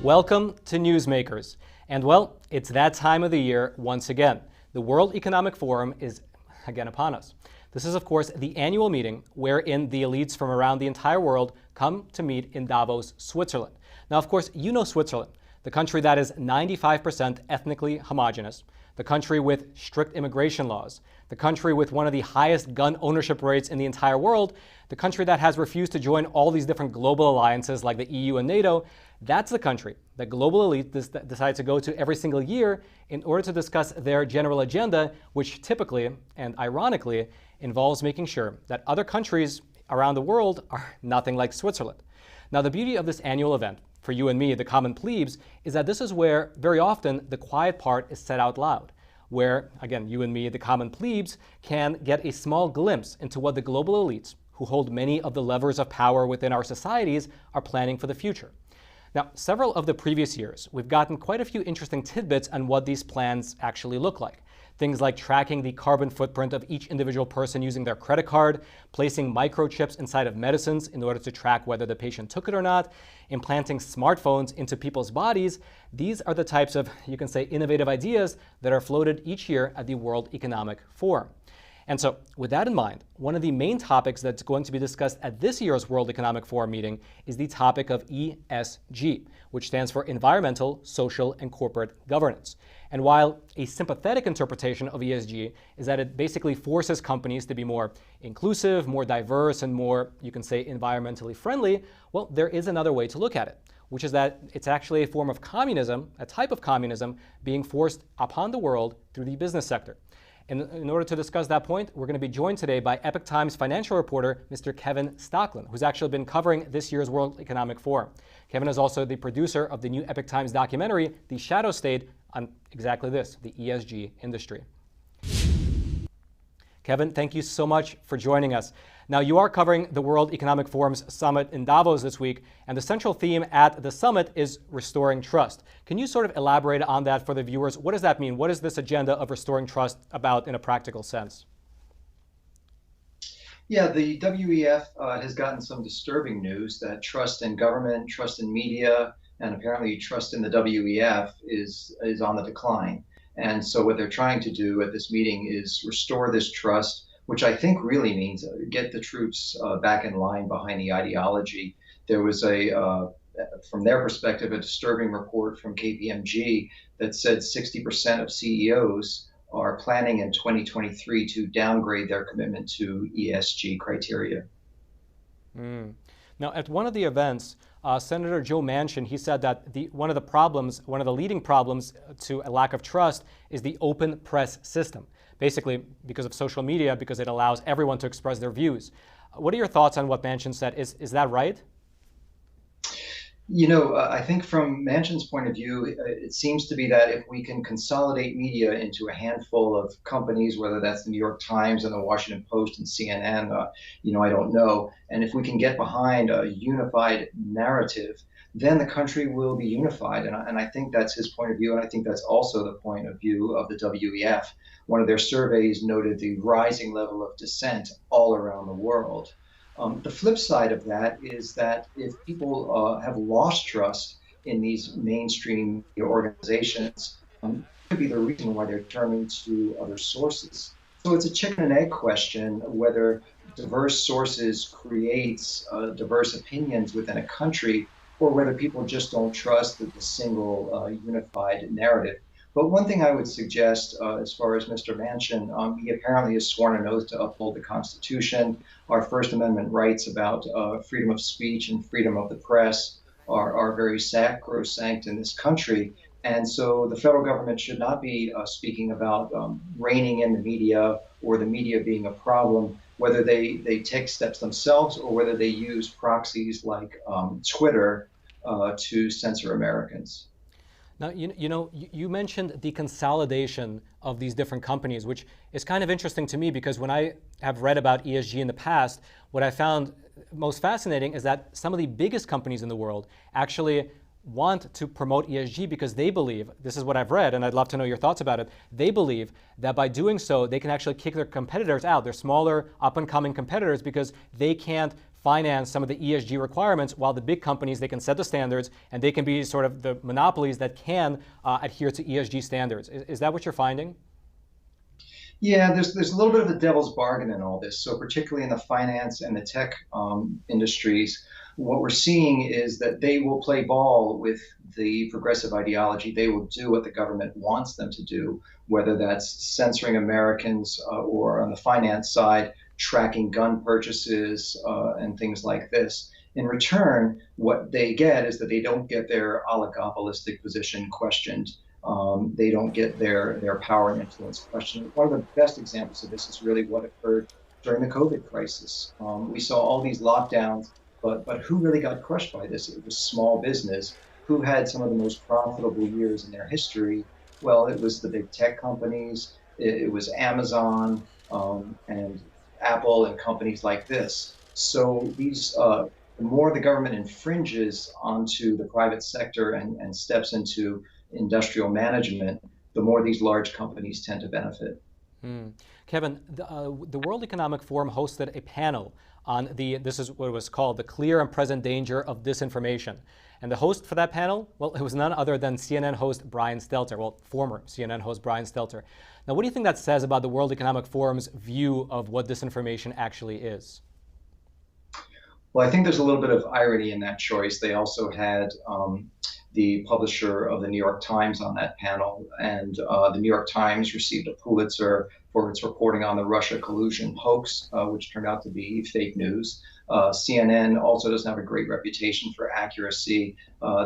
Welcome to Newsmakers. And well, it's that time of the year once again. The World Economic Forum is again upon us. This is, of course, the annual meeting wherein the elites from around the entire world come to meet in Davos, Switzerland. Now, of course, you know Switzerland, the country that is 95% ethnically homogenous, the country with strict immigration laws, the country with one of the highest gun ownership rates in the entire world, the country that has refused to join all these different global alliances like the EU and NATO. That's the country that global elite decide to go to every single year in order to discuss their general agenda, which typically and ironically involves making sure that other countries around the world are nothing like Switzerland. Now, the beauty of this annual event for you and me, the common plebes, is that this is where very often the quiet part is said out loud, where, again, you and me, the common plebes, can get a small glimpse into what the global elites, who hold many of the levers of power within our societies, are planning for the future. Now, several of the previous years, we've gotten quite a few interesting tidbits on what these plans actually look like. Things like tracking the carbon footprint of each individual person using their credit card, placing microchips inside of medicines in order to track whether the patient took it or not, implanting smartphones into people's bodies. These are the types of, you can say, innovative ideas that are floated each year at the World Economic Forum. And so, with that in mind, one of the main topics that's going to be discussed at this year's World Economic Forum meeting is the topic of ESG, which stands for Environmental, Social, and Corporate Governance. And while a sympathetic interpretation of ESG is that it basically forces companies to be more inclusive, more diverse, and more, you can say, environmentally friendly, well, there is another way to look at it, which is that it's actually a form of communism, a type of communism, being forced upon the world through the business sector. And in order to discuss that point, we're going to be joined today by Epoch Times financial reporter, Mr. Kevin Stocklin, who's actually been covering this year's World Economic Forum. Kevin is also the producer of the new Epoch Times documentary, The Shadow State, on exactly this, the ESG industry. Kevin, thank you so much for joining us. Now, you are covering the World Economic Forum's summit in Davos this week, and the central theme at the summit is restoring trust. Can you sort of elaborate on that for the viewers? What does that mean? What is this agenda of restoring trust about in a practical sense? Yeah, the WEF has gotten some disturbing news that trust in government, trust in media, and apparently trust in the WEF is on the decline. And so what they're trying to do at this meeting is restore this trust, which I think really means get the troops back in line behind the ideology. There was from their perspective, a disturbing report from KPMG that said 60% of CEOs are planning in 2023 to downgrade their commitment to ESG criteria. Now, at one of the events, Senator Joe Manchin, he said that one of the leading problems to a lack of trust is the open press system. Basically, because of social media, because it allows everyone to express their views. What are your thoughts on what Manchin said? Is that right? You know, I think from Manchin's point of view, it seems to be that if we can consolidate media into a handful of companies, whether that's the New York Times and the Washington Post and CNN, I don't know. And if we can get behind a unified narrative, then the country will be unified. And I think that's his point of view. And I think that's also the point of view of the WEF. One of their surveys noted the rising level of dissent all around the world. The flip side of that is that if people have lost trust in these mainstream organizations, it could be the reason why they're turning to other sources. So it's a chicken and egg question whether diverse sources creates diverse opinions within a country, or whether people just don't trust the single unified narrative. But one thing I would suggest as far as Mr. Manchin, he apparently has sworn an oath to uphold the Constitution. Our First Amendment rights about freedom of speech and freedom of the press are very sacrosanct in this country. And so the federal government should not be speaking about reining in the media or the media being a problem, whether they take steps themselves or whether they use proxies like Twitter to censor Americans. Now, you mentioned the consolidation of these different companies, which is kind of interesting to me because when I have read about ESG in the past, what I found most fascinating is that some of the biggest companies in the world actually want to promote ESG because they believe, this is what I've read, and I'd love to know your thoughts about it, they believe that by doing so, they can actually kick their competitors out, their smaller up-and-coming competitors, because they can't finance some of the ESG requirements, while the big companies, they can set the standards and they can be sort of the monopolies that can adhere to ESG standards. Is that what you're finding? Yeah, there's a little bit of the devil's bargain in all this. So particularly in the finance and the tech industries, what we're seeing is that they will play ball with the progressive ideology. They will do what the government wants them to do, whether that's censoring Americans or on the finance side, tracking gun purchases and things like this. In return, what they get is that they don't get their oligopolistic position questioned. They don't get their power and influence questioned. One of the best examples of this is really what occurred during the COVID crisis. We saw all these lockdowns, but who really got crushed by this? It was small business. Who had some of the most profitable years in their history? Well, it was the big tech companies. It was Amazon and Apple and companies like this. So these, the more the government infringes onto the private sector and steps into industrial management, the more these large companies tend to benefit. Kevin, the World Economic Forum hosted a panel on this is what it was called, the clear and present danger of disinformation. And the host for that panel, well, it was none other than CNN host Brian Stelter, well, former CNN host Brian Stelter. Now, what do you think that says about the World Economic Forum's view of what disinformation actually is? Well, I think there's a little bit of irony in that choice. They also had the publisher of the New York Times on that panel, and the New York Times received a Pulitzer for its reporting on the Russia collusion hoax, which turned out to be fake news. CNN also doesn't have a great reputation for accuracy.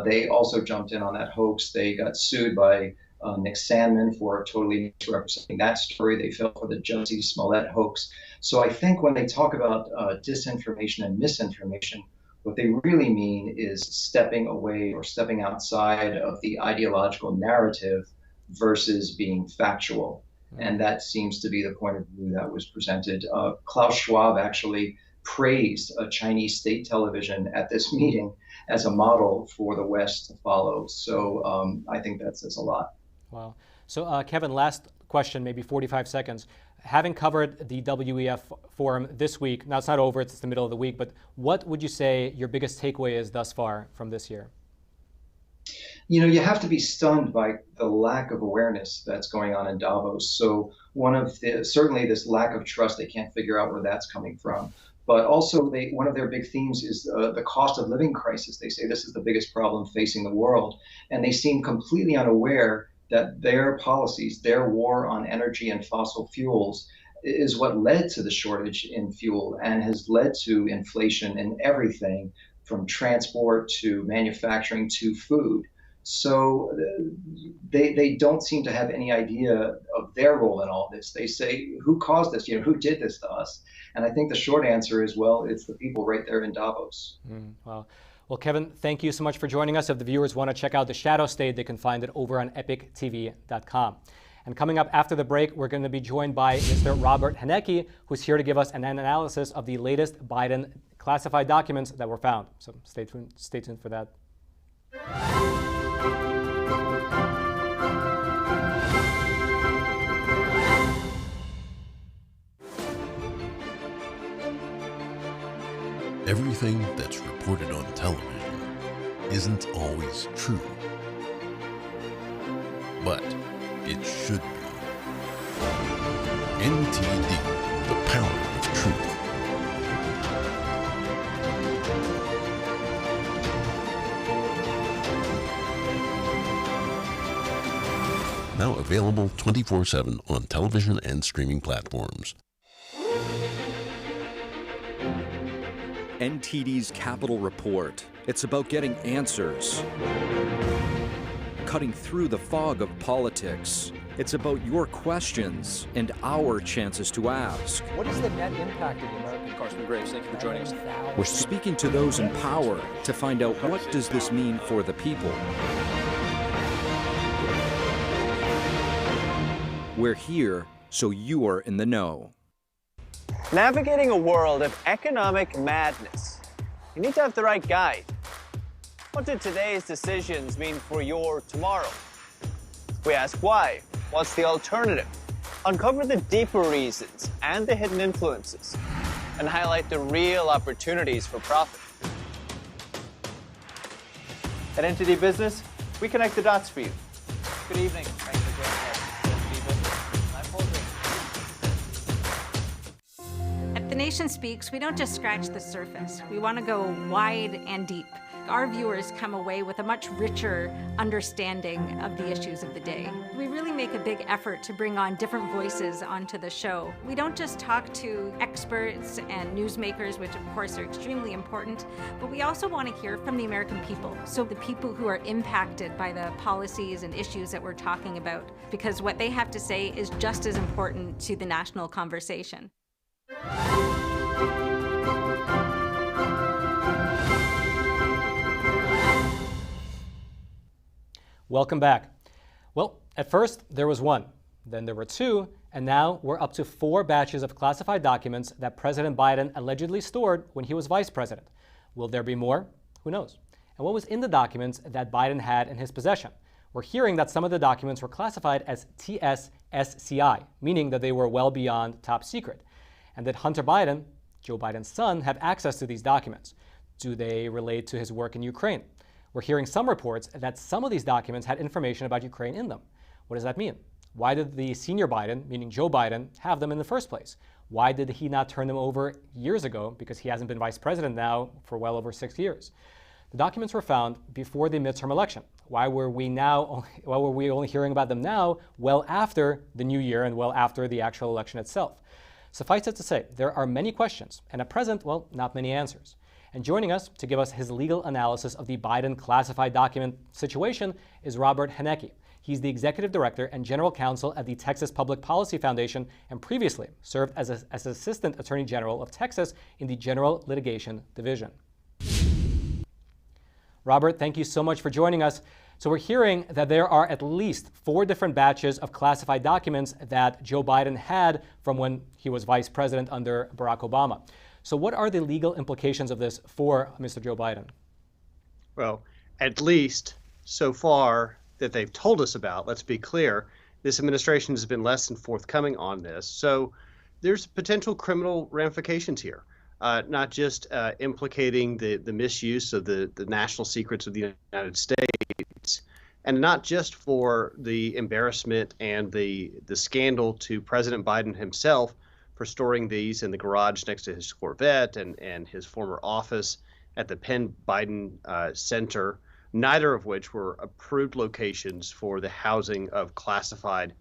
They also jumped in on that hoax. They got sued by Nick Sandman for totally misrepresenting that story. They fell for the Jussie Smollett hoax. So I think when they talk about disinformation and misinformation, what they really mean is stepping away or stepping outside of the ideological narrative versus being factual. And that seems to be the point of view that was presented. Klaus Schwab actually praised a Chinese state television at this meeting as a model for the West to follow. So I think that says a lot. Wow. So Kevin, last question, maybe 45 seconds. Having covered the WEF forum this week, now it's not over, it's the middle of the week, but what would you say your biggest takeaway is thus far from this year? You know, you have to be stunned by the lack of awareness that's going on in Davos. So certainly this lack of trust, they can't figure out where that's coming from. But also one of their big themes is the cost of living crisis. They say this is the biggest problem facing the world. And they seem completely unaware that their policies, their war on energy and fossil fuels is what led to the shortage in fuel and has led to inflation in everything from transport to manufacturing to food. So they don't seem to have any idea of their role in all this. They say, who caused this? You know, who did this to us? And I think the short answer is, well, it's the people right there in Davos. Wow. Well, Kevin, thank you so much for joining us. If the viewers want to check out The Shadow State, they can find it over on epictv.com. And coming up after the break, we're going to be joined by Mr. Robert Haneke, who's here to give us an analysis of the latest Biden classified documents that were found. So stay tuned for that. Everything that's reported on television isn't always true, but it should be. NTD, the power of truth. Now available 24/7 on television and streaming platforms. NTD's Capital Report. It's about getting answers, cutting through the fog of politics. It's about your questions and our chances to ask. What is the net impact of the American? Congressman Graves, thank you for joining us. We're speaking to those in power to find out what does this mean for the people. We're here so you are in the know. Navigating a world of economic madness, you need to have the right guide. What did today's decisions mean for your tomorrow? We ask why. What's the alternative? Uncover the deeper reasons and the hidden influences, and highlight the real opportunities for profit. At Entity Business, we connect the dots for you. Good evening. Thanks for joining us. My pleasure. At The Nation Speaks, we don't just scratch the surface. We want to go wide and deep. Our viewers come away with a much richer understanding of the issues of the day. We really make a big effort to bring on different voices onto the show. We don't just talk to experts and newsmakers, which of course are extremely important, but we also want to hear from the American people. So the people who are impacted by the policies and issues that we're talking about, because what they have to say is just as important to the national conversation. Welcome back. Well, at first there was one, then there were two, and now we're up to 4 batches of classified documents that President Biden allegedly stored when he was vice president. Will there be more? Who knows? And what was in the documents that Biden had in his possession? We're hearing that some of the documents were classified as TS-SCI, meaning that they were well beyond top secret. And did Hunter Biden, Joe Biden's son, have access to these documents? Do they relate to his work in Ukraine? We're hearing some reports that some of these documents had information about Ukraine in them. What does that mean? Why did the senior Biden, meaning Joe Biden, have them in the first place? Why did he not turn them over years ago? Because he hasn't been vice president now for well over 6 years. The documents were found before the midterm election. Why were we only hearing about them now, well after the new year and well after the actual election itself? Suffice it to say, there are many questions, and at present, well, not many answers. And joining us to give us his legal analysis of the Biden classified document situation is Robert Haneke. He's the executive director and general counsel at the Texas Public Policy Foundation and previously served as Assistant Attorney General of Texas in the General Litigation Division. Robert, thank you so much for joining us. So we're hearing that there are at least 4 different batches of classified documents that Joe Biden had from when he was vice president under Barack Obama. So what are the legal implications of this for Mr. Joe Biden? Well, at least so far that they've told us about, let's be clear, this administration has been less than forthcoming on this. So there's potential criminal ramifications here, not just implicating the misuse of the national secrets of the United States, and not just for the embarrassment and the scandal to President Biden himself for storing these in the garage next to his Corvette and his former office at the Penn Biden Center, neither of which were approved locations for the housing of classified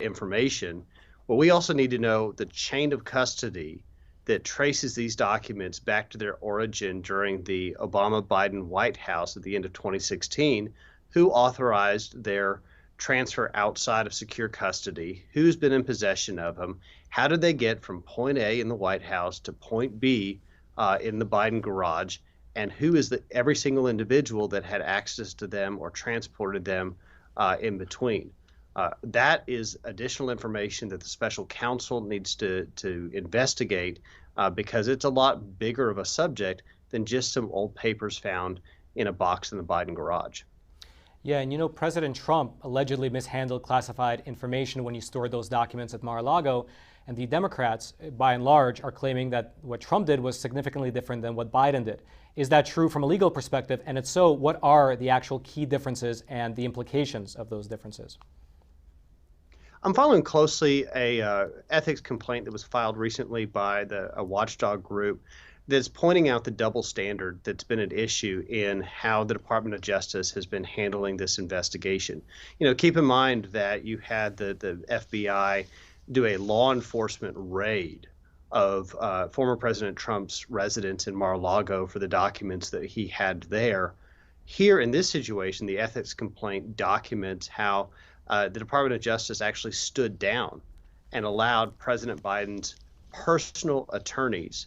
information. Well, we also need to know the chain of custody that traces these documents back to their origin during the Obama-Biden White House at the end of 2016, who authorized their transfer outside of secure custody, who's been in possession of them, how did they get from point A in the White House to point B in the Biden garage, and who is every single individual that had access to them or transported them in between. That is additional information that the special counsel needs to investigate because it's a lot bigger of a subject than just some old papers found in a box in the Biden garage. Yeah, and you know, President Trump allegedly mishandled classified information when he stored those documents at Mar-a-Lago, and the Democrats, by and large, are claiming that what Trump did was significantly different than what Biden did. Is that true from a legal perspective? And if so, what are the actual key differences and the implications of those differences? I'm following closely a ethics complaint that was filed recently by a watchdog group that's pointing out the double standard that's been an issue in how the Department of Justice has been handling this investigation. You know, keep in mind that you had the FBI do a law enforcement raid of former President Trump's residence in Mar-a-Lago for the documents that he had there. Here in this situation, the ethics complaint documents how the Department of Justice actually stood down and allowed President Biden's personal attorneys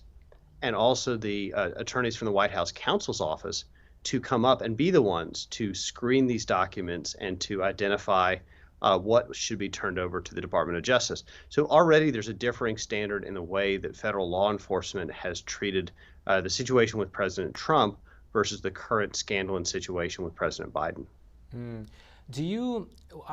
and also the attorneys from the White House counsel's office to come up and be the ones to screen these documents and to identify what should be turned over to the Department of Justice. So already there's a differing standard in the way that federal law enforcement has treated the situation with President Trump versus the current scandal and situation with President Biden. Do you,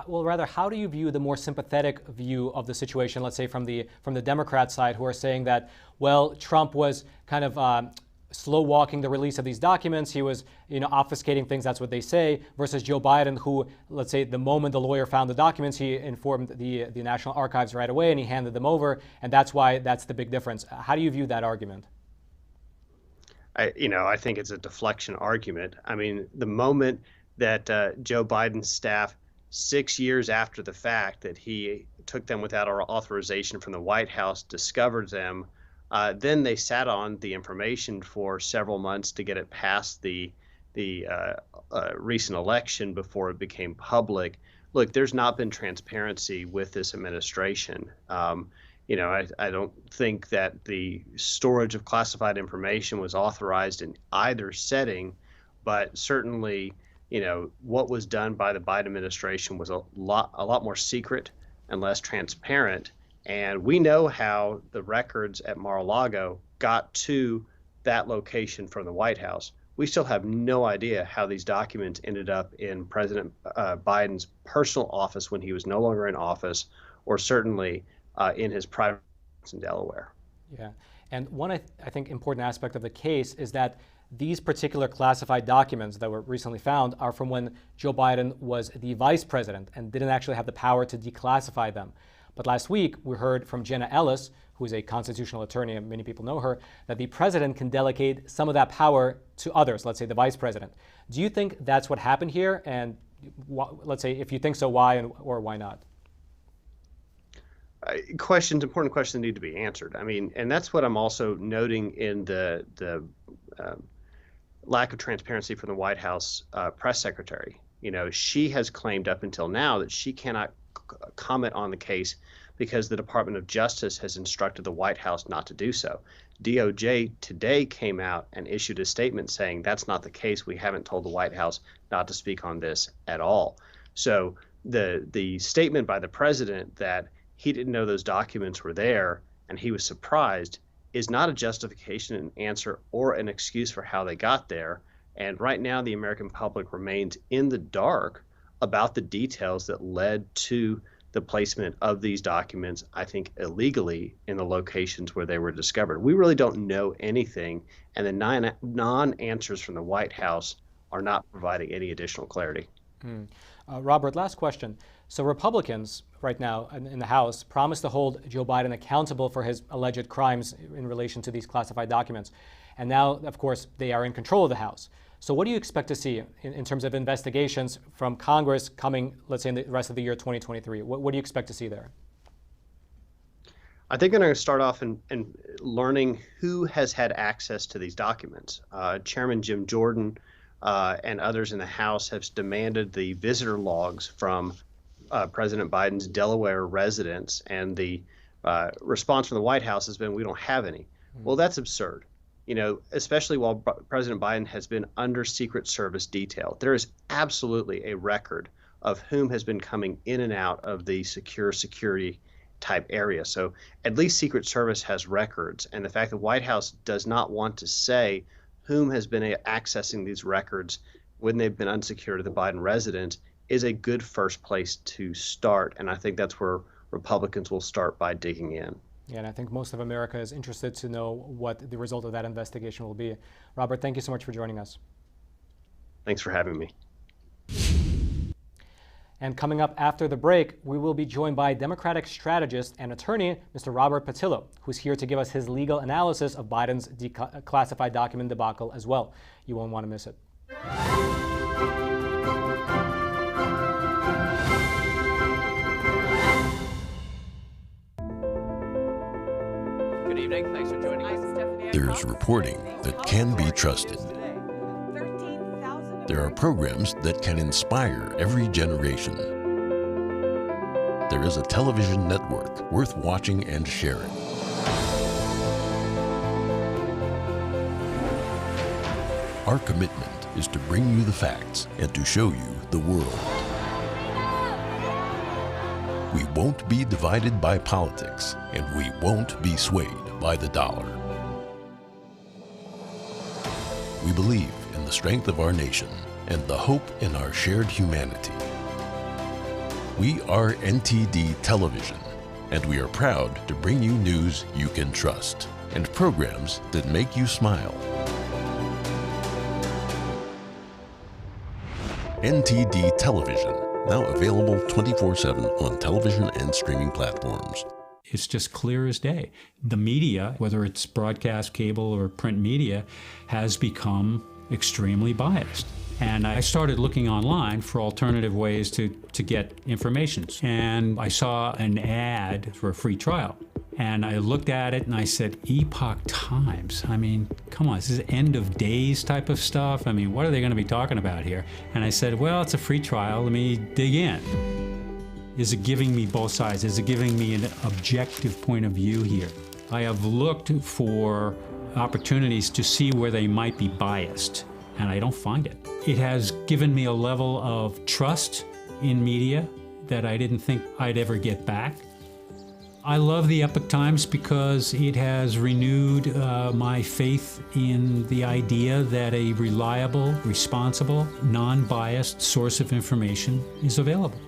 well, rather, how do you view the more sympathetic view of the situation, let's say from the Democrat side, who are saying that, well, Trump was kind of slow walking the release of these documents. He was, obfuscating things. That's what they say. Versus Joe Biden, who, let's say, the moment the lawyer found the documents, he informed the National Archives right away and he handed them over. And that's why that's the big difference. How do you view that argument? I think it's a deflection argument. I mean, the moment that Joe Biden's staff, 6 years after the fact that he took them without our authorization from the White House, discovered them, then they sat on the information for several months to get it past the recent election before it became public. Look, there's not been transparency with this administration. I don't think that the storage of classified information was authorized in either setting, but certainly, what was done by the Biden administration was a lot more secret and less transparent. And we know how the records at Mar-a-Lago got to that location from the White House. We still have no idea how these documents ended up in President Biden's personal office when he was no longer in office, or certainly in his private residence in Delaware. Yeah, and one I think important aspect of the case is that these particular classified documents that were recently found are from when Joe Biden was the vice president and didn't actually have the power to declassify them. But last week, we heard from Jenna Ellis, who is a constitutional attorney, and many people know her, that the president can delegate some of that power to others, let's say the vice president. Do you think that's what happened here? And let's say, if you think so, why or why not? Important questions need to be answered. I mean, and that's what I'm also noting in the lack of transparency from the White House press secretary. She has claimed up until now that she cannot comment on the case because the Department of Justice has instructed the White House not to do so. DOJ today came out and issued a statement saying that's not the case. We haven't told the White House not to speak on this at all. So the statement by the president that he didn't know those documents were there and he was surprised is not a justification, an answer, or an excuse for how they got there. And right now, the American public remains in the dark about the details that led to the placement of these documents, I think illegally, in the locations where they were discovered. We really don't know anything, and the non-answers from the White House are not providing any additional clarity. Robert, last question. So Republicans right now in the House promised to hold Joe Biden accountable for his alleged crimes in relation to these classified documents. And now, of course, they are in control of the House. So what do you expect to see in terms of investigations from Congress coming, let's say, in the rest of the year 2023? What do you expect to see there? I think I'm going to start off in learning who has had access to these documents. Chairman Jim Jordan and others in the House have demanded the visitor logs from President Biden's Delaware residence, and the response from the White House has been, we don't have any. Well, that's absurd. Especially while President Biden has been under Secret Service detail. There is absolutely a record of whom has been coming in and out of the security type area. So at least Secret Service has records. And the fact the White House does not want to say whom has been accessing these records when they've been unsecured at the Biden residence is a good first place to start. And I think that's where Republicans will start by digging in. Yeah, and I think most of America is interested to know what the result of that investigation will be. Robert, thank you so much for joining us. Thanks for having me. And coming up after the break, we will be joined by Democratic strategist and attorney, Mr. Robert Patillo, who's here to give us his legal analysis of Biden's declassified document debacle as well. You won't want to miss it. Good evening. Thanks for joining us. There's reporting that can be trusted. There are programs that can inspire every generation. There is a television network worth watching and sharing. Our commitment is to bring you the facts and to show you the world. We won't be divided by politics, and we won't be swayed by the dollar. We believe in in the strength of our nation and the hope in our shared humanity. We are NTD Television, and we are proud to bring you news you can trust and programs that make you smile. NTD Television, now available 24/7 on television and streaming platforms. It's just clear as day. The media, whether it's broadcast, cable, or print media, has become extremely biased. And I started looking online for alternative ways to get information. And I saw an ad for a free trial. And I looked at it and I said, Epoch Times. I mean, come on, this is end of days type of stuff. I mean, what are they going to be talking about here? And I said, well, it's a free trial. Let me dig in. Is it giving me both sides? Is it giving me an objective point of view here? I have looked for opportunities to see where they might be biased, and I don't find it. It has given me a level of trust in media that I didn't think I'd ever get back. I love the Epoch Times because it has renewed my faith in the idea that a reliable, responsible, non-biased source of information is available.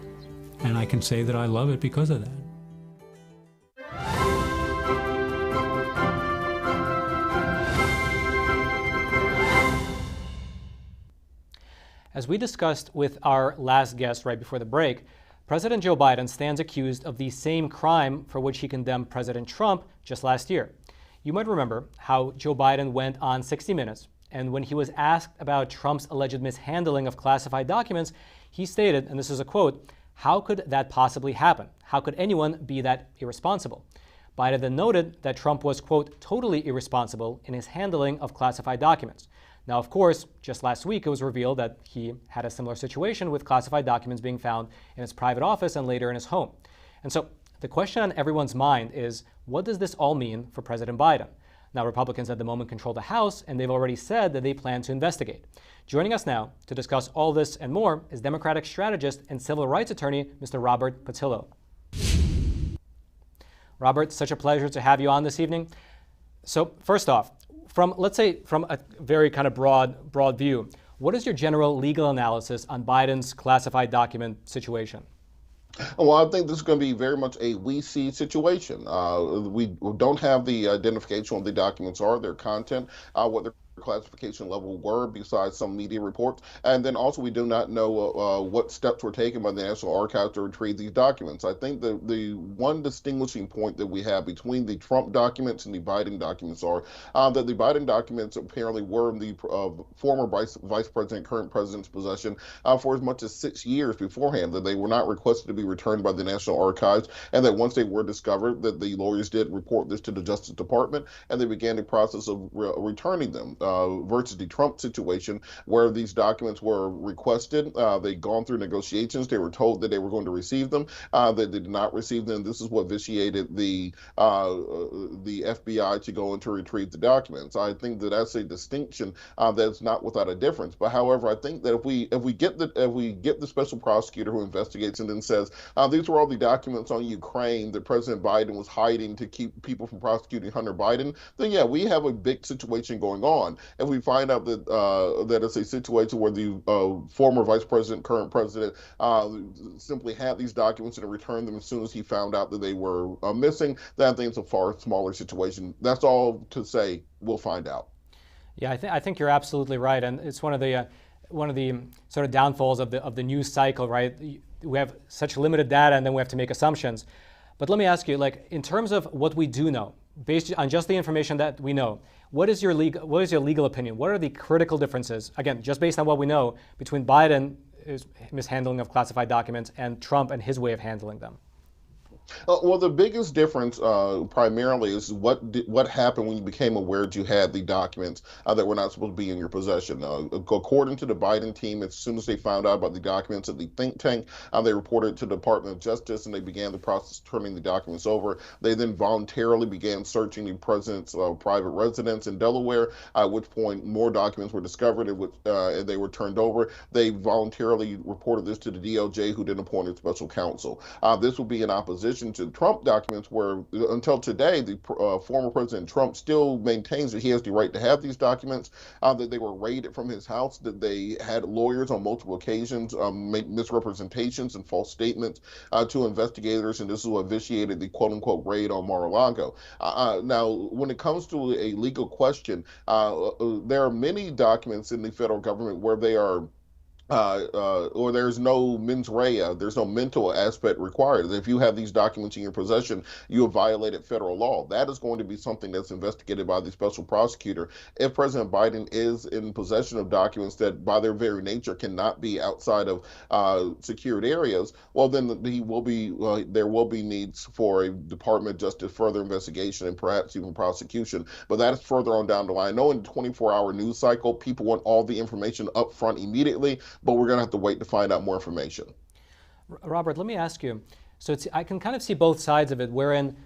And I can say that I love it because of that. As we discussed with our last guest right before the break, President Joe Biden stands accused of the same crime for which he condemned President Trump just last year. You might remember how Joe Biden went on 60 Minutes, and when he was asked about Trump's alleged mishandling of classified documents, he stated, and this is a quote, "How could that possibly happen? How could anyone be that irresponsible?" Biden then noted that Trump was, quote, "totally irresponsible in his handling of classified documents." Now, of course, just last week it was revealed that he had a similar situation with classified documents being found in his private office and later in his home. And so the question on everyone's mind is, what does this all mean for President Biden? Now, Republicans at the moment control the House, and they've already said that they plan to investigate. Joining us now to discuss all this and more is Democratic strategist and civil rights attorney, Mr. Robert Patillo. Robert, such a pleasure to have you on this evening. So first off, let's say from a very kind of broad view, what is your general legal analysis on Biden's classified document situation? Well, I think this is going to be very much a we see situation. We don't have the identification of what the documents are, their content, what their classification level were besides some media reports. And then also we do not know what steps were taken by the National Archives to retrieve these documents. I think the one distinguishing point that we have between the Trump documents and the Biden documents are that the Biden documents apparently were in the former vice president, current president's possession for as much as 6 years beforehand, that they were not requested to be returned by the National Archives, and that once they were discovered, that the lawyers did report this to the Justice Department, and they began the process of returning them. Versus the Trump situation, where these documents were requested, they'd gone through negotiations, they were told that they were going to receive them, that they did not receive them. This is what vitiated the FBI to go in to retrieve the documents. I think that that's a distinction that's not without a difference. But however, I think that if we get the special prosecutor who investigates and then says these were all the documents on Ukraine that President Biden was hiding to keep people from prosecuting Hunter Biden, then yeah, we have a big situation going on. If we find out that that it's a situation where the former vice president, current president, simply had these documents and returned them as soon as he found out that they were missing, then I think it's a far smaller situation. That's all to say. We'll find out. Yeah, I think you're absolutely right, and it's one of the sort of downfalls of the news cycle, right? We have such limited data, and then we have to make assumptions. But let me ask you, like, in terms of what we do know, based on just the information that we know, what is your legal opinion? What are the critical differences, again, just based on what we know, between Biden's mishandling of classified documents and Trump and his way of handling them? Well, the biggest difference primarily is what happened when you became aware that you had the documents that were not supposed to be in your possession. According to the Biden team, as soon as they found out about the documents at the think tank, they reported it to the Department of Justice, and they began the process of turning the documents over. They then voluntarily began searching the president's private residence in Delaware, at which point more documents were discovered and they were turned over. They voluntarily reported this to the DOJ, who then appointed special counsel. This will be in opposition addition to Trump documents, where until today, the former President Trump still maintains that he has the right to have these documents, that they were raided from his house, that they had lawyers on multiple occasions make misrepresentations and false statements to investigators, and this is what vitiated the quote-unquote raid on Mar-a-Lago. Now, when it comes to a legal question, there are many documents in the federal government where they are or there's no mens rea, there's no mental aspect required. If you have these documents in your possession, you have violated federal law. That is going to be something that's investigated by the special prosecutor. If President Biden is in possession of documents that by their very nature cannot be outside of secured areas, well, then he will be, there will be needs for a Department of Justice further investigation and perhaps even prosecution. But that is further on down the line. I know in the 24-hour news cycle, people want all the information up front immediately, but we're going to have to wait to find out more information. Robert, let me ask you, so I can kind of see both sides of it, wherein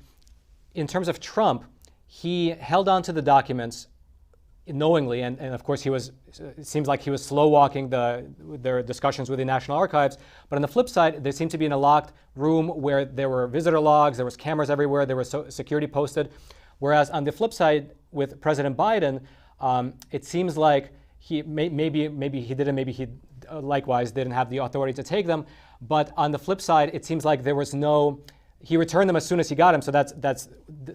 in terms of Trump, he held on to the documents knowingly, and of course it seems like he was slow walking their discussions with the National Archives, but on the flip side, they seemed to be in a locked room where there were visitor logs, there was cameras everywhere, there was security posted, whereas on the flip side with President Biden, it seems like he maybe he didn't, maybe he likewise didn't have the authority to take them. But on the flip side, it seems like there was he returned them as soon as he got them. So that's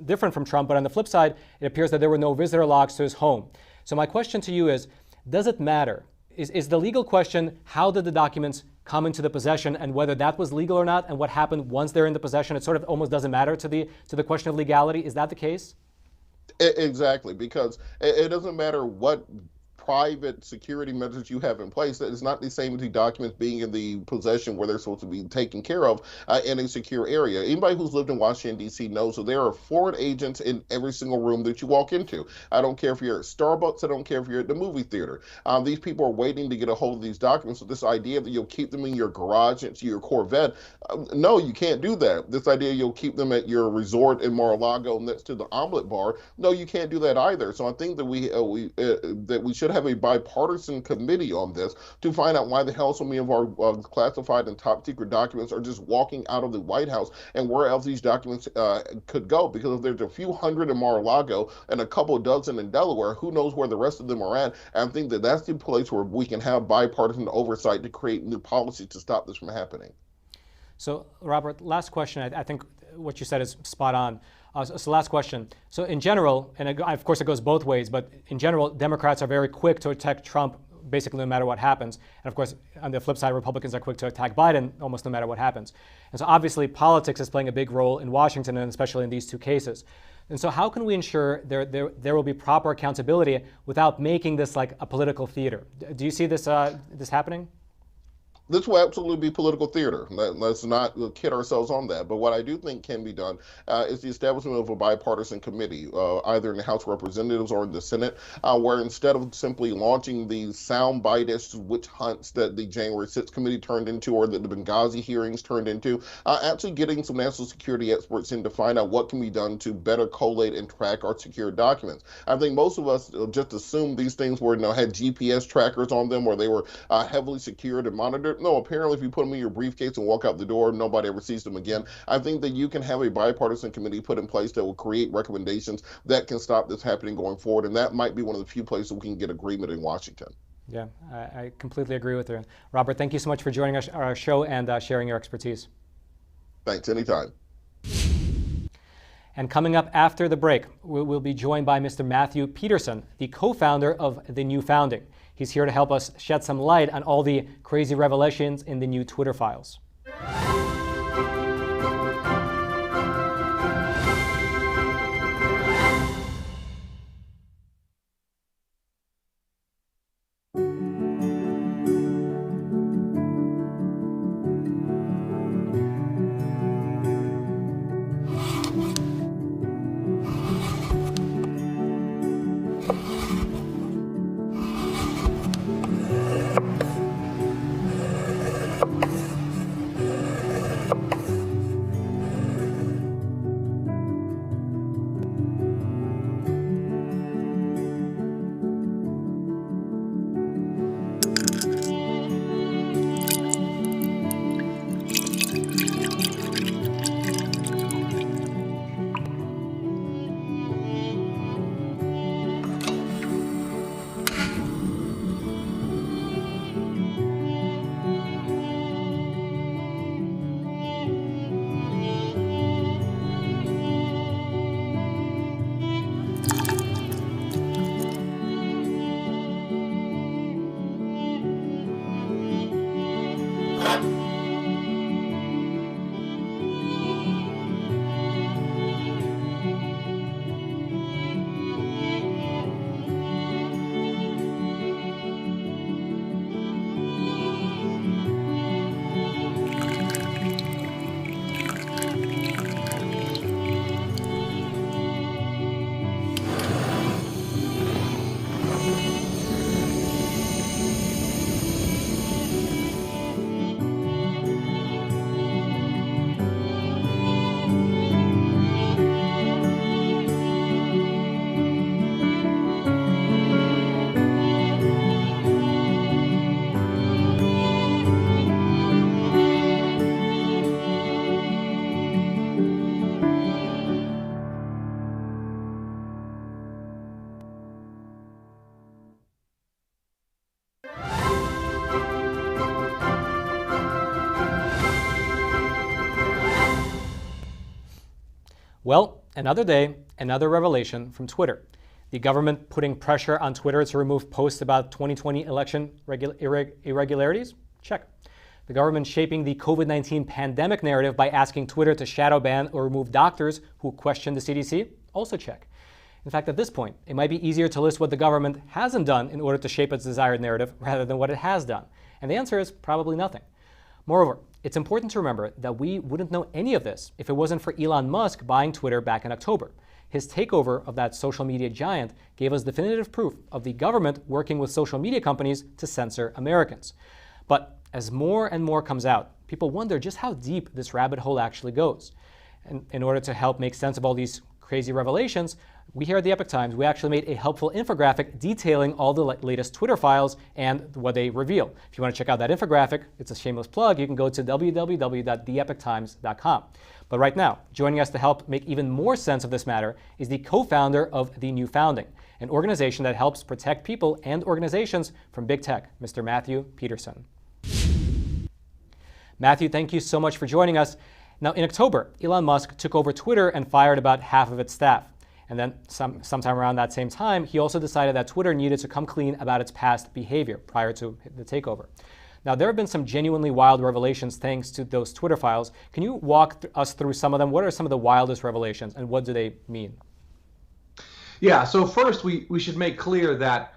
different from Trump. But on the flip side, it appears that there were no visitor logs to his home. So my question to you is, does it matter? Is the legal question, how did the documents come into the possession and whether that was legal or not, and what happened once they're in the possession? It sort of almost doesn't matter to the question of legality. Is that the case? Exactly, because it doesn't matter what private security measures you have in place. That is not the same as the documents being in the possession where they're supposed to be taken care of in a secure area. Anybody who's lived in Washington, D.C. knows that there are foreign agents in every single room that you walk into. I don't care if you're at Starbucks, I don't care if you're at the movie theater. These people are waiting to get a hold of these documents. So this idea that you'll keep them in your garage next to your Corvette, no, you can't do that. This idea you'll keep them at your resort in Mar-a-Lago next to the omelet bar, no, you can't do that either. So I think that we should have a bipartisan committee on this to find out why the hell so many of our classified and top secret documents are just walking out of the White House, and where else these documents could go. Because if there's a few hundred in Mar-a-Lago and a couple dozen in Delaware, who knows where the rest of them are at? And I think that that's the place where we can have bipartisan oversight to create new policies to stop this from happening. So, Robert, last question. I think what you said is spot on. So last question. So in general, and of course it goes both ways, but in general, Democrats are very quick to attack Trump basically no matter what happens. And of course, on the flip side, Republicans are quick to attack Biden almost no matter what happens. And so obviously politics is playing a big role in Washington, and especially in these two cases. And so how can we ensure there will be proper accountability without making this like a political theater? Do you see this happening? This will absolutely be political theater. Let's not kid ourselves on that. But what I do think can be done is the establishment of a bipartisan committee, either in the House of Representatives or in the Senate, where instead of simply launching these soundbite-ish witch hunts that the January 6th committee turned into or that the Benghazi hearings turned into, actually getting some national security experts in to find out what can be done to better collate and track our secure documents. I think most of us just assumed these things were, had GPS trackers on them, or they were heavily secured and monitored. No, apparently if you put them in your briefcase and walk out the door, nobody ever sees them again. I think that you can have a bipartisan committee put in place that will create recommendations that can stop this happening going forward, and that might be one of the few places we can get agreement in Washington. Yeah, I completely agree with you. Robert, thank you so much for joining our show and sharing your expertise. Thanks, anytime. And coming up after the break, we'll be joined by Mr. Matthew Peterson, the co-founder of The New Founding. He's here to help us shed some light on all the crazy revelations in the new Twitter files. Well, another day, another revelation from Twitter. The government putting pressure on Twitter to remove posts about 2020 election irregularities? Check. The government shaping the COVID-19 pandemic narrative by asking Twitter to shadow ban or remove doctors who question the CDC? Also check. In fact, at this point, it might be easier to list what the government hasn't done in order to shape its desired narrative rather than what it has done. And the answer is probably nothing. Moreover, it's important to remember that we wouldn't know any of this if it wasn't for Elon Musk buying Twitter back in October. His takeover of that social media giant gave us definitive proof of the government working with social media companies to censor Americans. But as more and more comes out, people wonder just how deep this rabbit hole actually goes. And in order to help make sense of all these crazy revelations, we here at the Epoch Times, we actually made a helpful infographic detailing all the latest Twitter files and what they reveal. If you want to check out that infographic, it's a shameless plug, you can go to www.theepochtimes.com. But right now, joining us to help make even more sense of this matter is the co-founder of The New Founding, an organization that helps protect people and organizations from big tech, Mr. Matthew Peterson. Matthew, thank you so much for joining us. Now, in October, Elon Musk took over Twitter and fired about half of its staff. And then sometime around that same time, he also decided that Twitter needed to come clean about its past behavior prior to the takeover. Now, there have been some genuinely wild revelations thanks to those Twitter files. Can you walk us through some of them? What are some of the wildest revelations and what do they mean? Yeah, so first we should make clear that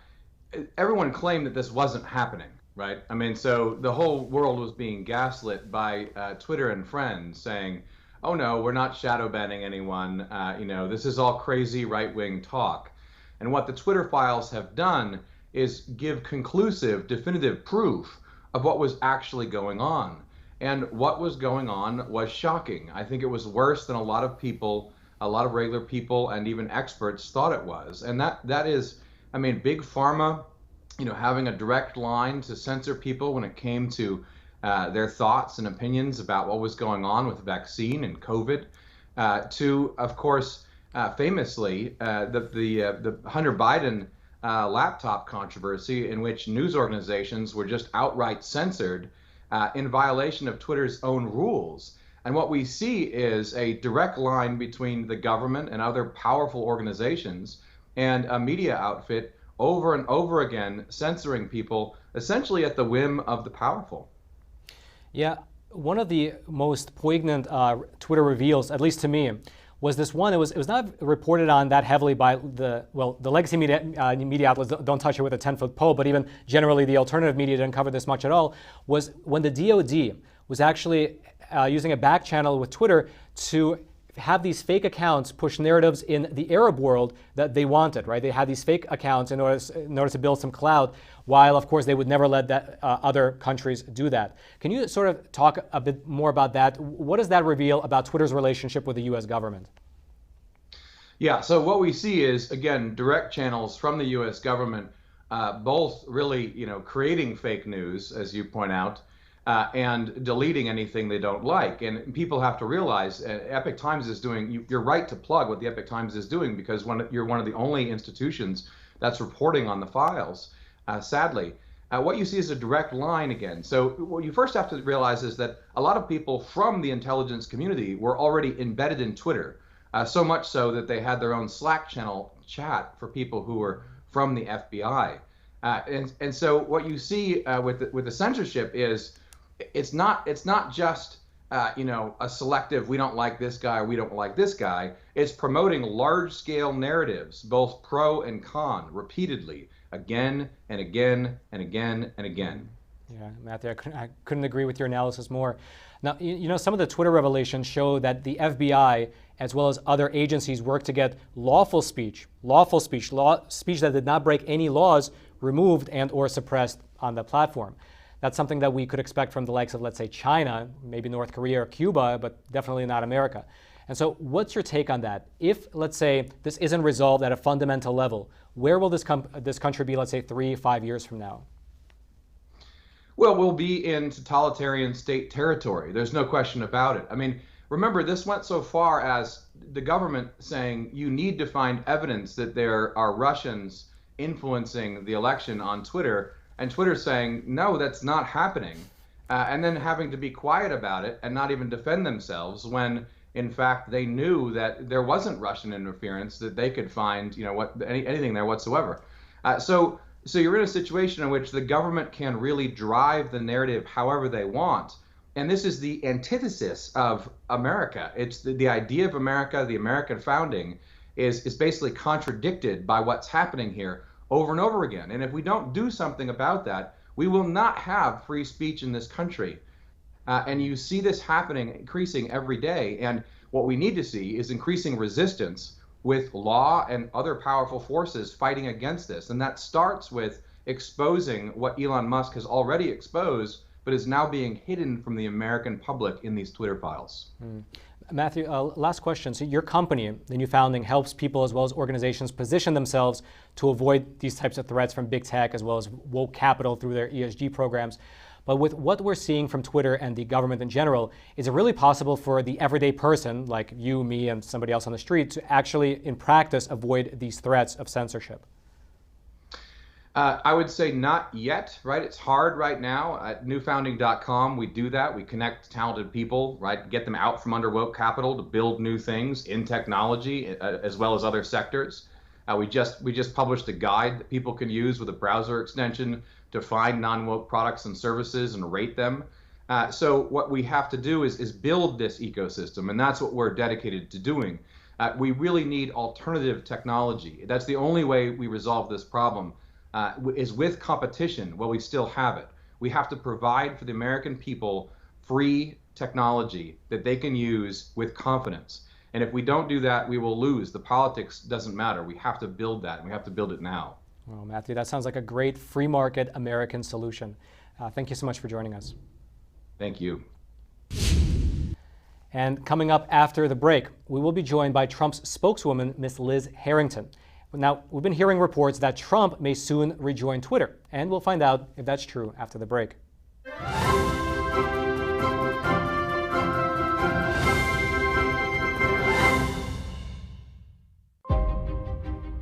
everyone claimed that this wasn't happening, right? I mean, so the whole world was being gaslit by Twitter and friends saying, oh no, we're not shadow banning anyone, this is all crazy right-wing talk. And what the Twitter files have done is give conclusive, definitive proof of what was actually going on. And what was going on was shocking. I think it was worse than a lot of people, a lot of regular people and even experts thought it was. And that is, I mean, big pharma, having a direct line to censor people when it came to their thoughts and opinions about what was going on with the vaccine and COVID, to, of course, famously, the Hunter Biden laptop controversy in which news organizations were just outright censored in violation of Twitter's own rules. And what we see is a direct line between the government and other powerful organizations and a media outfit over and over again censoring people essentially at the whim of the powerful. Yeah, one of the most poignant Twitter reveals, at least to me, was this one. It was not reported on that heavily by the legacy media outlets don't touch it with a 10-foot pole, but even generally the alternative media didn't cover this much at all, was when the DoD was actually using a back channel with Twitter to have these fake accounts push narratives in the Arab world that they wanted, right? They had these fake accounts in order to build some clout, while of course they would never let that other countries do that. Can you sort of talk a bit more about that? What does that reveal about Twitter's relationship with the U.S. government? Yeah, so what we see is, again, direct channels from the U.S. government, both really, creating fake news, as you point out, and deleting anything they don't like. And people have to realize Epoch Times is doing, you're right to plug what the Epoch Times is doing, because you're one of the only institutions that's reporting on the files, sadly. What you see is a direct line again. So what you first have to realize is that a lot of people from the intelligence community were already embedded in Twitter, so much so that they had their own Slack channel chat for people who were from the FBI. And so what you see with the censorship is, it's not just a selective, we don't like this guy, we don't like this guy. It's promoting large-scale narratives, both pro and con, repeatedly, again and again and again and again. Yeah, Matthew, I couldn't agree with your analysis more. Now, some of the Twitter revelations show that the FBI, as well as other agencies, work to get lawful speech that did not break any laws, removed and or suppressed on the platform. That's something that we could expect from the likes of, let's say, China, maybe North Korea or Cuba, but definitely not America. And so what's your take on that? If, let's say, this isn't resolved at a fundamental level, where will this country be, let's say, 3-5 years from now? Well, we'll be in totalitarian state territory. There's no question about it. I mean, remember, this went so far as the government saying you need to find evidence that there are Russians influencing the election on Twitter, and Twitter saying, no, that's not happening, and then having to be quiet about it and not even defend themselves when in fact, they knew that there wasn't Russian interference, that they could find, anything there whatsoever. So you're in a situation in which the government can really drive the narrative however they want. And this is the antithesis of America. It's the idea of America, the American founding, is basically contradicted by what's happening here over and over again. And if we don't do something about that, we will not have free speech in this country. And you see this happening, increasing every day. And what we need to see is increasing resistance with law and other powerful forces fighting against this. And that starts with exposing what Elon Musk has already exposed, but is now being hidden from the American public in these Twitter files. Matthew, last question. So your company, the New Founding, helps people as well as organizations position themselves to avoid these types of threats from big tech as well as woke capital through their ESG programs. But with what we're seeing from Twitter and the government in general, is it really possible for the everyday person, like you, me, and somebody else on the street, to actually, in practice, avoid these threats of censorship? I would say not yet, right? It's hard right now. At newfounding.com, we do that. We connect talented people, right? Get them out from under woke capital to build new things in technology as well as other sectors. We just published a guide that people can use with a browser extension to find non-woke products and services and rate them. So what we have to do is build this ecosystem, and that's what we're dedicated to doing. We really need alternative technology. That's the only way we resolve this problem. Is with competition while we still have it. We have to provide for the American people free technology that they can use with confidence. And if we don't do that, we will lose. The politics doesn't matter. We have to build that, and we have to build it now. Well, Matthew, that sounds like a great free market American solution. Thank you so much for joining us. Thank you. And coming up after the break, we will be joined by Trump's spokeswoman, Ms. Liz Harrington. Now, we've been hearing reports that Trump may soon rejoin Twitter, and we'll find out if that's true after the break.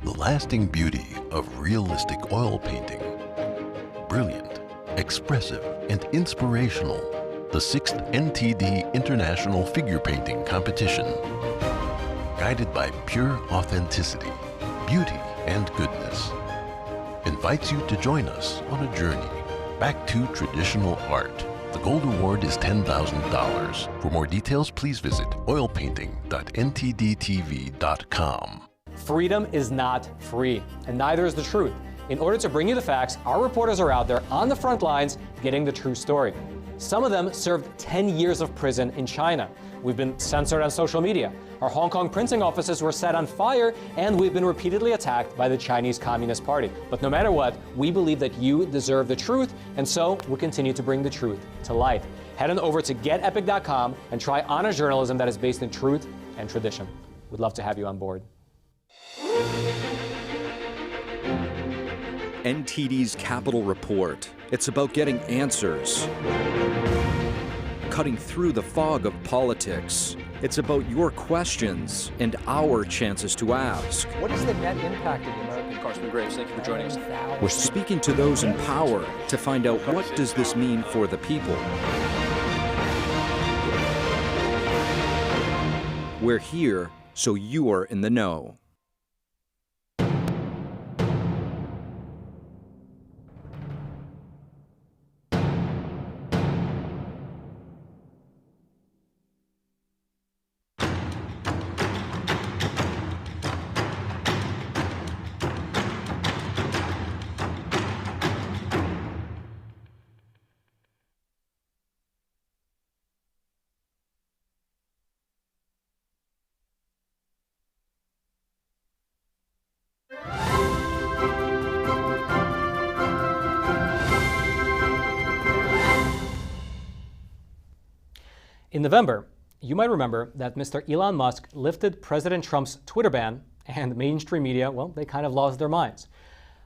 The lasting beauty of realistic oil painting. Brilliant, expressive, and inspirational. The 6th NTD International Figure Painting Competition. Guided by pure authenticity, beauty, and goodness, invites you to join us on a journey back to traditional art. The Gold Award is $10,000. For more details, please visit oilpainting.ntdtv.com. Freedom is not free, and neither is the truth. In order to bring you the facts, our reporters are out there on the front lines getting the true story. Some of them served 10 years of prison in China. We've been censored on social media. Our Hong Kong printing offices were set on fire, and we've been repeatedly attacked by the Chinese Communist Party. But no matter what, we believe that you deserve the truth, and so we'll continue to bring the truth to light. Head on over to getepic.com and try honest journalism that is based in truth and tradition. We'd love to have you on board. NTD's Capital Report. It's about getting answers. Cutting through the fog of politics. It's about your questions and our chances to ask. What is the net impact of the American? Congressman Graves, thank you for joining us. We're speaking to those in power to find out what does this mean for the people. We're here so you are in the know. In November, you might remember that Mr. Elon Musk lifted President Trump's Twitter ban, and mainstream media, well, they kind of lost their minds.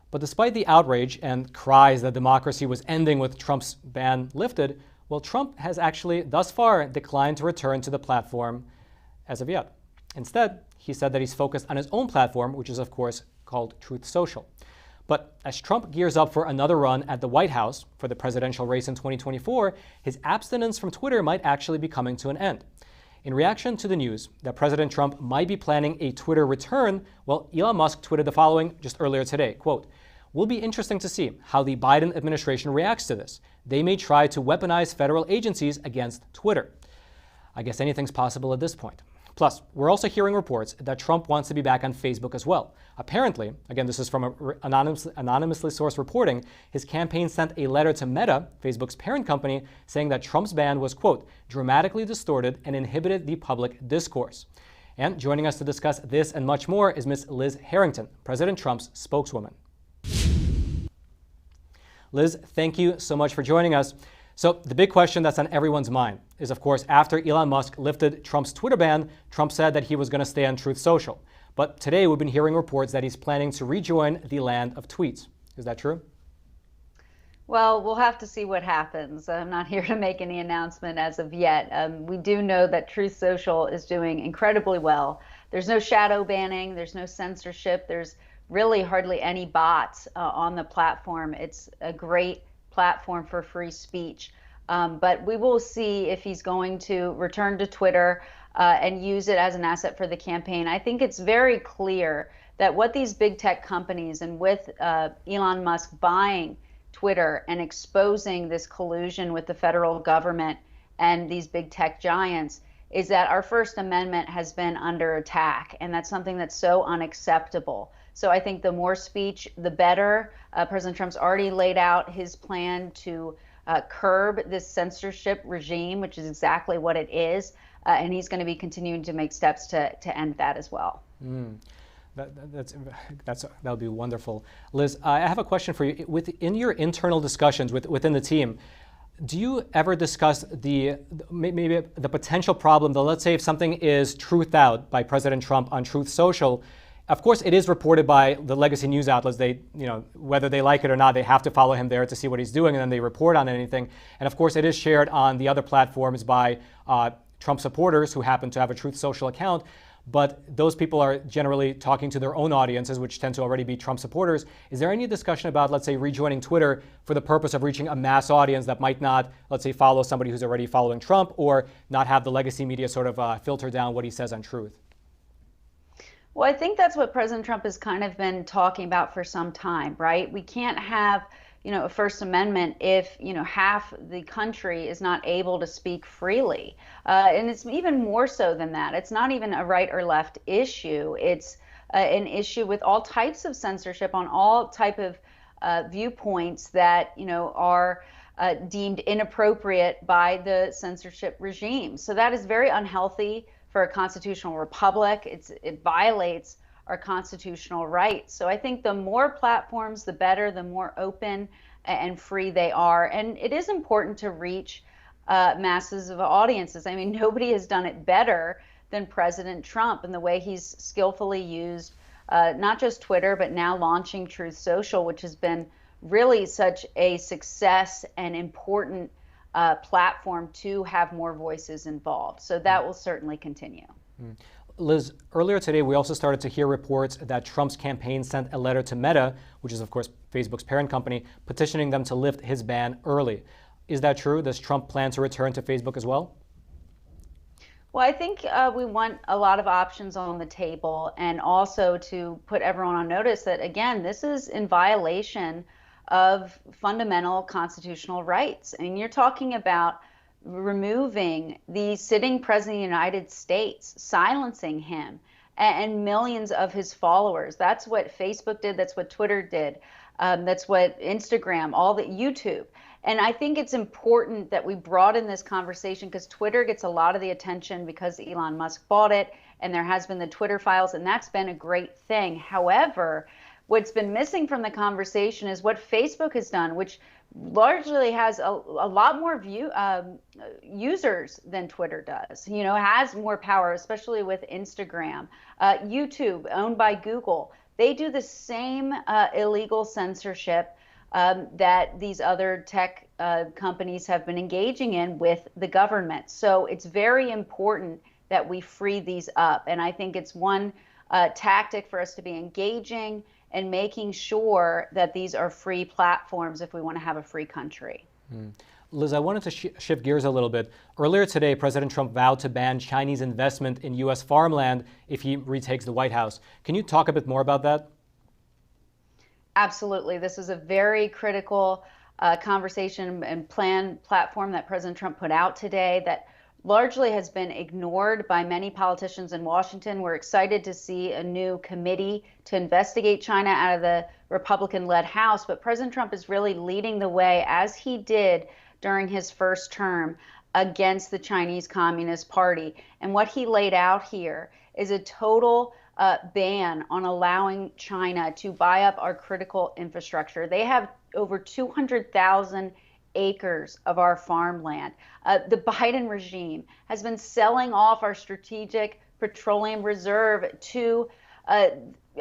But despite the outrage and cries that democracy was ending with Trump's ban lifted, well, Trump has actually thus far declined to return to the platform as of yet. Instead, he said that he's focused on his own platform, which is of course called Truth Social. But as Trump gears up for another run at the White House for the presidential race in 2024, his abstinence from Twitter might actually be coming to an end. In reaction to the news that President Trump might be planning a Twitter return, well, Elon Musk tweeted the following just earlier today, quote, "Will be interesting to see how the Biden administration reacts to this. They may try to weaponize federal agencies against Twitter." I guess anything's possible at this point. Plus, we're also hearing reports that Trump wants to be back on Facebook as well. Apparently, again, this is from anonymously sourced reporting, his campaign sent a letter to Meta, Facebook's parent company, saying that Trump's ban was, quote, "dramatically distorted and inhibited the public discourse." And joining us to discuss this and much more is Ms. Liz Harrington, President Trump's spokeswoman. Liz, thank you so much for joining us. So the big question that's on everyone's mind is, of course, after Elon Musk lifted Trump's Twitter ban, Trump said that he was going to stay on Truth Social. But today we've been hearing reports that he's planning to rejoin the land of tweets. Is that true? Well, we'll have to see what happens. I'm not here to make any announcement as of yet. We do know that Truth Social is doing incredibly well. There's no shadow banning. There's no censorship. There's really hardly any bots on the platform. It's a great platform for free speech. But we will see if he's going to return to Twitter and use it as an asset for the campaign. I think it's very clear that what these big tech companies, and with Elon Musk buying Twitter and exposing this collusion with the federal government and these big tech giants, is that our First Amendment has been under attack. And that's something that's so unacceptable. So I think the more speech, the better. President Trump's already laid out his plan to curb this censorship regime, which is exactly what it is. And he's going to be continuing to make steps to end that as well. That would be wonderful. Liz, I have a question for you. In your internal discussions within the team, do you ever discuss maybe the potential problem that, let's say, if something is truthed out by President Trump on Truth Social, of course, it is reported by the legacy news outlets. They, whether they like it or not, they have to follow him there to see what he's doing, and then they report on anything. And of course, it is shared on the other platforms by Trump supporters who happen to have a Truth Social account. But those people are generally talking to their own audiences, which tend to already be Trump supporters. Is there any discussion about, let's say, rejoining Twitter for the purpose of reaching a mass audience that might not, let's say, follow somebody who's already following Trump, or not have the legacy media sort of filter down what he says on Truth? Well, I think that's what President Trump has kind of been talking about for some time, right? We can't have, a First Amendment if, half the country is not able to speak freely. And it's even more so than that. It's not even a right or left issue. It's an issue with all types of censorship on all type of viewpoints that, are deemed inappropriate by the censorship regime. So that is very unhealthy for a constitutional republic. It violates our constitutional rights. So I think the more platforms, the better, the more open and free they are. And it is important to reach masses of audiences. I mean, nobody has done it better than President Trump in the way he's skillfully used not just Twitter, but now launching Truth Social, which has been really such a success and important platform to have more voices involved. So that will certainly continue. Liz, earlier today, we also started to hear reports that Trump's campaign sent a letter to Meta, which is, of course, Facebook's parent company, petitioning them to lift his ban early. Is that true? Does Trump plan to return to Facebook as well? Well, I think we want a lot of options on the table, and also to put everyone on notice that, again, this is in violation of fundamental constitutional rights. I mean, you're talking about removing the sitting president of the United States, silencing him and millions of his followers. That's what Facebook did. That's what Twitter did. That's what Instagram, all the YouTube. And I think it's important that we broaden this conversation, because Twitter gets a lot of the attention because Elon Musk bought it, and there has been the Twitter files, and that's been a great thing. However, what's been missing from the conversation is what Facebook has done, which largely has a lot more users than Twitter does. Has more power, especially with Instagram. YouTube, owned by Google, they do the same illegal censorship that these other tech companies have been engaging in with the government. So it's very important that we free these up. And I think it's one tactic for us to be engaging and making sure that these are free platforms if we want to have a free country. Liz, I wanted to shift gears a little bit. Earlier today, President Trump vowed to ban Chinese investment in U.S. farmland if he retakes the White House. Can you talk a bit more about that? Absolutely. This is a very critical conversation and platform that President Trump put out today that largely has been ignored by many politicians in Washington. We're excited to see a new committee to investigate China out of the Republican-led House, but President Trump is really leading the way, as he did during his first term, against the Chinese Communist Party. And what he laid out here is a total ban on allowing China to buy up our critical infrastructure. They have over 200,000 acres of our farmland. The Biden regime has been selling off our strategic petroleum reserve to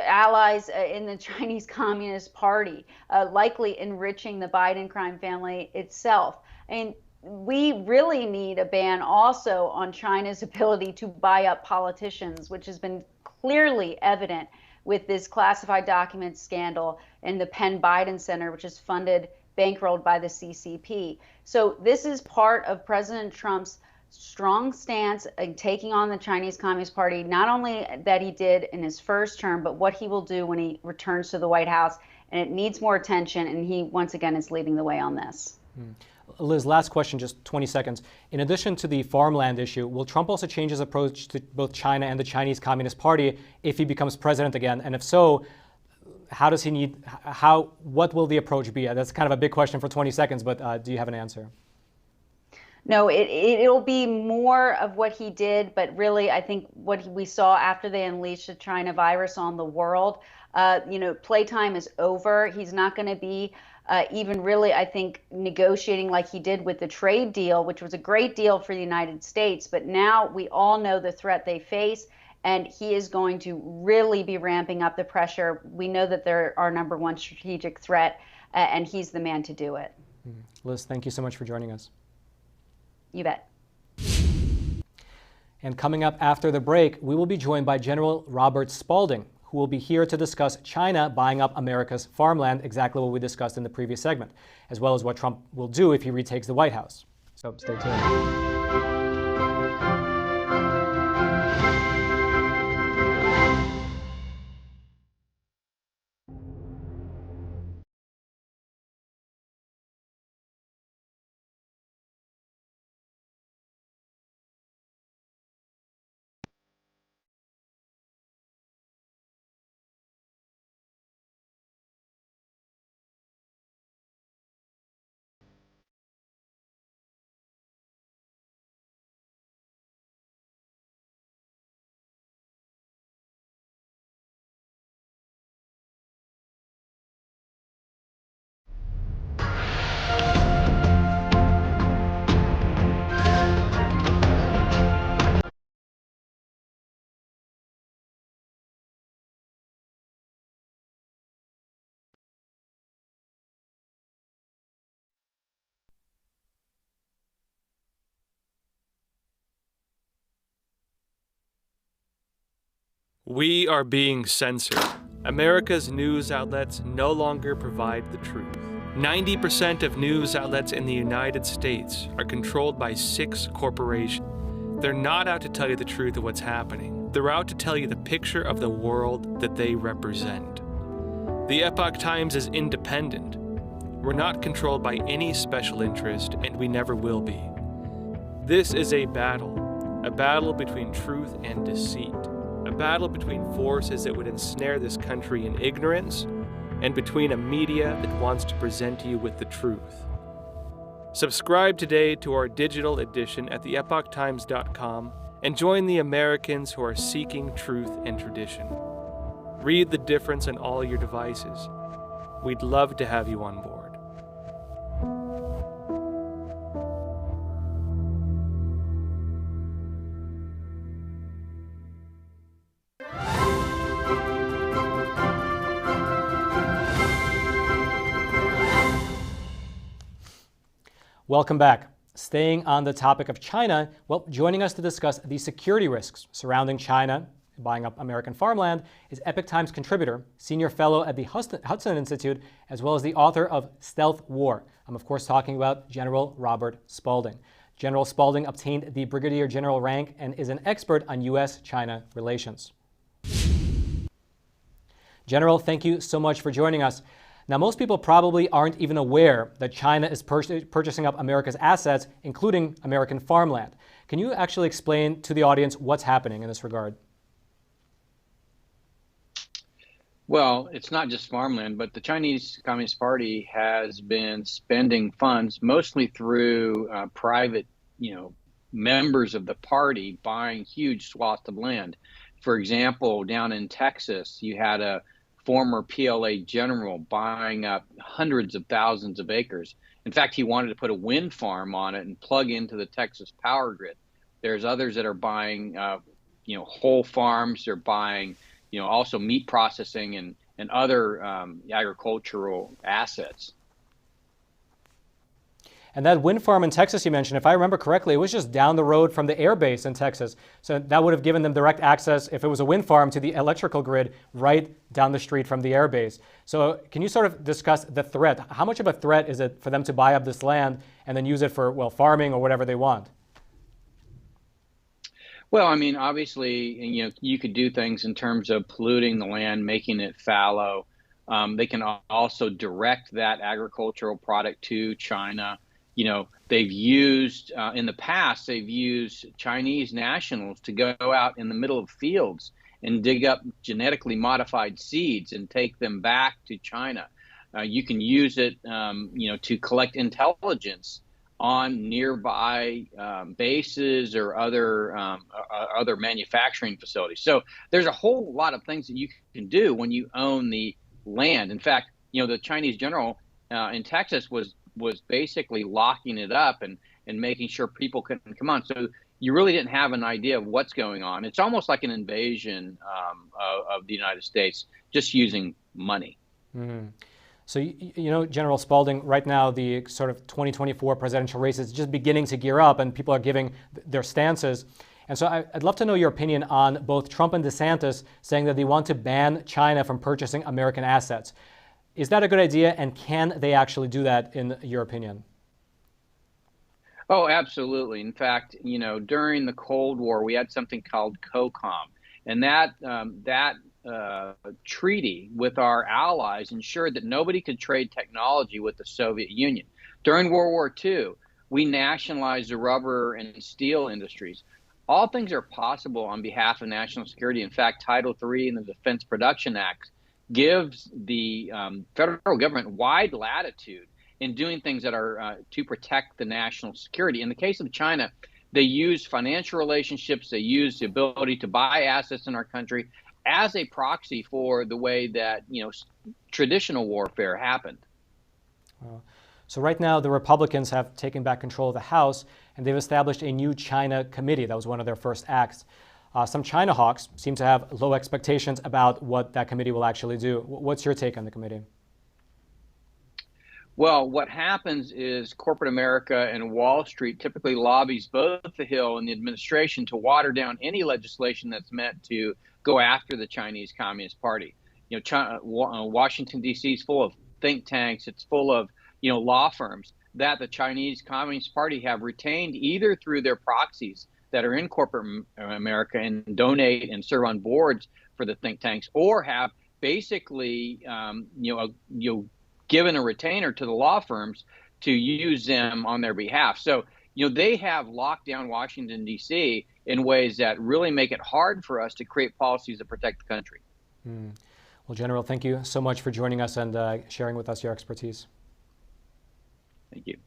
allies in the Chinese Communist Party, likely enriching the Biden crime family itself. And we really need a ban also on China's ability to buy up politicians, which has been clearly evident with this classified documents scandal in the Penn Biden Center, which is funded, bankrolled by the CCP. So this is part of President Trump's strong stance in taking on the Chinese Communist Party, not only that he did in his first term, but what he will do when he returns to the White House. And it needs more attention, and he, once again, is leading the way on this. Liz, last question, just 20 seconds. In addition to the farmland issue, will Trump also change his approach to both China and the Chinese Communist Party if he becomes president again? And if so, what will the approach be? That's kind of a big question for 20 seconds, but do you have an answer? No, it'll be more of what he did, but really I think what we saw after they unleashed the China virus on the world, playtime is over. He's not going to be even really, I think, negotiating like he did with the trade deal, which was a great deal for the United States. But now we all know the threat they face, and he is going to really be ramping up the pressure. We know that they're our number one strategic threat, and he's the man to do it. Liz, thank you so much for joining us. You bet. And coming up after the break, we will be joined by General Robert Spalding, who will be here to discuss China buying up America's farmland, exactly what we discussed in the previous segment, as well as what Trump will do if he retakes the White House. So stay tuned. We are being censored. America's news outlets no longer provide the truth. 90% of news outlets in the United States are controlled by 6 corporations. They're not out to tell you the truth of what's happening. They're out to tell you the picture of the world that they represent. The Epoch Times is independent. We're not controlled by any special interest, and we never will be. This is a battle between truth and deceit. A battle between forces that would ensnare this country in ignorance and between a media that wants to present you with the truth. Subscribe today to our digital edition at theepochtimes.com and join the Americans who are seeking truth and tradition. Read the difference on all your devices. We'd love to have you on board. Welcome back. Staying on the topic of China, well, joining us to discuss the security risks surrounding China buying up American farmland is Epoch Times contributor, senior fellow at the Hudson Institute, as well as the author of Stealth War. I'm of course talking about General Robert Spalding. General Spalding obtained the brigadier general rank and is an expert on U.S.-China relations. General, thank you so much for joining us. Now, most people probably aren't even aware that China is purchasing up America's assets, including American farmland. Can you actually explain to the audience what's happening in this regard? Well, it's not just farmland, but the Chinese Communist Party has been spending funds mostly through private, members of the party buying huge swaths of land. For example, down in Texas, you had a former PLA general buying up hundreds of thousands of acres. In fact, he wanted to put a wind farm on it and plug into the Texas power grid. There's others that are buying, whole farms. They're buying, also meat processing and other agricultural assets. And that wind farm in Texas you mentioned, if I remember correctly, it was just down the road from the air base in Texas. So that would have given them direct access, if it was a wind farm, to the electrical grid right down the street from the air base. So can you sort of discuss the threat? How much of a threat is it for them to buy up this land and then use it for, farming or whatever they want? Well, I mean, obviously, you could do things in terms of polluting the land, making it fallow. They can also direct that agricultural product to China. They've used, in the past, they've used Chinese nationals to go out in the middle of fields and dig up genetically modified seeds and take them back to China. You can use it, to collect intelligence on nearby bases or other manufacturing facilities. So there's a whole lot of things that you can do when you own the land. In fact, the Chinese general in Texas was basically locking it up and making sure people couldn't come on. So you really didn't have an idea of what's going on. It's almost like an invasion of the United States, just using money. Mm-hmm. So, General Spalding, right now the sort of 2024 presidential race is just beginning to gear up and people are giving their stances. And so I'd love to know your opinion on both Trump and DeSantis saying that they want to ban China from purchasing American assets. Is that a good idea, and can they actually do that, in your opinion? Oh, absolutely. In fact, during the Cold War, we had something called COCOM, and that treaty with our allies ensured that nobody could trade technology with the Soviet Union. During World War II, we nationalized the rubber and steel industries. All things are possible on behalf of national security. In fact, Title III in the Defense Production Act gives the federal government wide latitude in doing things that are to protect the national security. In the case of China, they use financial relationships, they use the ability to buy assets in our country as a proxy for the way that traditional warfare happened. So right now, the Republicans have taken back control of the House, and they've established a new China committee. That was one of their first acts. Some China hawks seem to have low expectations about what that committee will actually do. What's your take on the committee? Well, what happens is corporate America and Wall Street typically lobbies both the Hill and the administration to water down any legislation that's meant to go after the Chinese Communist Party. Washington, D.C. is full of think tanks. It's full of, law firms that the Chinese Communist Party have retained either through their proxies that are in corporate America and donate and serve on boards for the think tanks, or have basically, given a retainer to the law firms to use them on their behalf. So, they have locked down Washington, D.C. in ways that really make it hard for us to create policies that protect the country. Well, General, thank you so much for joining us and sharing with us your expertise. Thank you.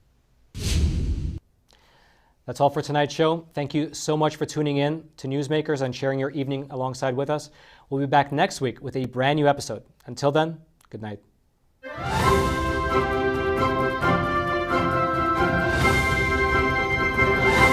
That's all for tonight's show. Thank you so much for tuning in to Newsmakers and sharing your evening alongside with us. We'll be back next week with a brand new episode. Until then, good night.